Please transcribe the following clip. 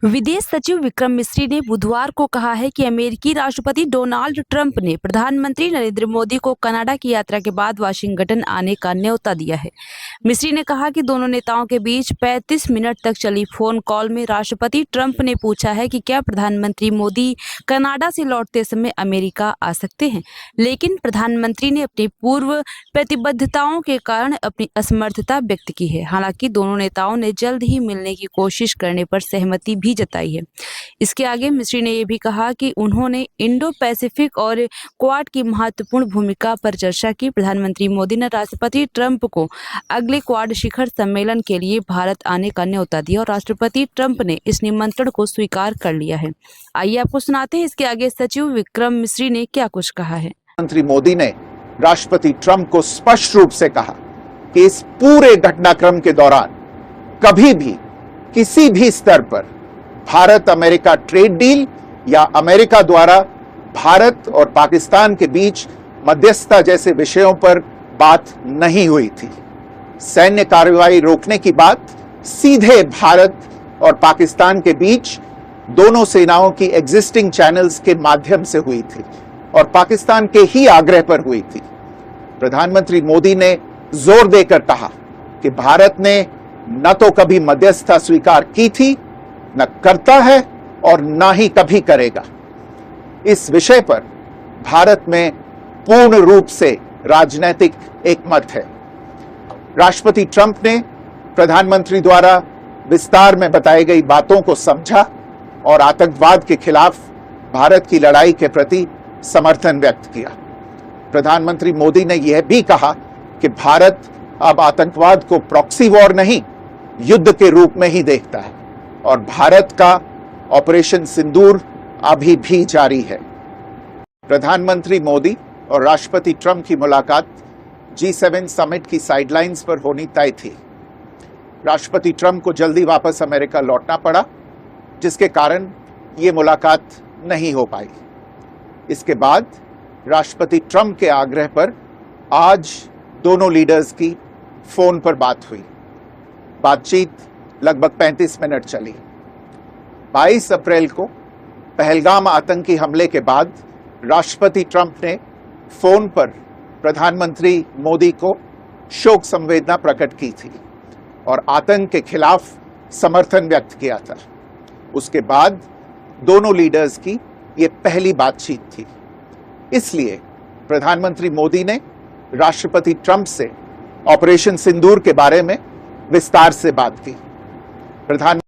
विदेश सचिव विक्रम मिस्री ने बुधवार को कहा है कि अमेरिकी राष्ट्रपति डोनाल्ड ट्रंप ने प्रधानमंत्री नरेंद्र मोदी को कनाडा की यात्रा के बाद वाशिंगटन आने का न्योता दिया है। मिस्री ने कहा कि दोनों नेताओं के बीच 35 मिनट तक चली फोन कॉल में राष्ट्रपति ट्रंप ने पूछा है कि क्या प्रधानमंत्री मोदी कनाडा से लौटते समय अमेरिका आ सकते हैं, लेकिन प्रधानमंत्री ने अपनी पूर्व प्रतिबद्धताओं के कारण अपनी असमर्थता व्यक्त की है। हालांकि दोनों नेताओं ने जल्द ही मिलने की कोशिश करने पर सहमति भी जताई है। इसके आगे मिस्री ने यह भी कहा कि उन्होंने इंडो पैसिफिक और क्वाड की महत्वपूर्ण भूमिका पर चर्चा की। प्रधानमंत्री मोदी ने राष्ट्रपति ट्रंप को अगले क्वाड शिखर सम्मेलन के लिए भारत आने का न्योता दिया और राष्ट्रपति ट्रंप ने इस निमंत्रण को स्वीकार कर लिया है। आइए आपको सुनाते हैं इसके आगे सचिव विक्रम मिस्री ने क्या कुछ कहा है। प्रधानमंत्री मोदी ने राष्ट्रपति ट्रंप को स्पष्ट रूप से कहा कि इस पूरे घटनाक्रम के दौरान कभी भी किसी भी स्तर पर भारत अमेरिका ट्रेड डील या अमेरिका द्वारा भारत और पाकिस्तान के बीच मध्यस्थता जैसे विषयों पर बात नहीं हुई थी। सैन्य कार्रवाई रोकने की बात सीधे भारत और पाकिस्तान के बीच दोनों सेनाओं की एग्जिस्टिंग चैनल्स के माध्यम से हुई थी और पाकिस्तान के ही आग्रह पर हुई थी। प्रधानमंत्री मोदी ने जोर देकर कहा कि भारत ने न तो कभी मध्यस्थता स्वीकार की थी, न करता है और न ही कभी करेगा। इस विषय पर भारत में पूर्ण रूप से राजनीतिक एकमत है। राष्ट्रपति ट्रंप ने प्रधानमंत्री द्वारा विस्तार में बताई गई बातों को समझा और आतंकवाद के खिलाफ भारत की लड़ाई के प्रति समर्थन व्यक्त किया। प्रधानमंत्री मोदी ने यह भी कहा कि भारत अब आतंकवाद को प्रॉक्सी वॉर नहीं, युद्ध के रूप में ही देखता है और भारत का ऑपरेशन सिंदूर अभी भी जारी है। प्रधानमंत्री मोदी और राष्ट्रपति ट्रंप की मुलाकात G7 समिट की साइडलाइंस पर होनी तय थी। राष्ट्रपति ट्रंप को जल्दी वापस अमेरिका लौटना पड़ा, जिसके कारण ये मुलाकात नहीं हो पाई। इसके बाद राष्ट्रपति ट्रंप के आग्रह पर आज दोनों लीडर्स की फोन पर बात हुई। बातचीत लगभग 35 मिनट चली। 22 अप्रैल को पहलगाम आतंकी हमले के बाद राष्ट्रपति ट्रंप ने फोन पर प्रधानमंत्री मोदी को शोक संवेदना प्रकट की थी और आतंक के खिलाफ समर्थन व्यक्त किया था। उसके बाद दोनों लीडर्स की ये पहली बातचीत थी। इसलिए प्रधानमंत्री मोदी ने राष्ट्रपति ट्रंप से ऑपरेशन सिंदूर के बारे में विस्तार से बात की।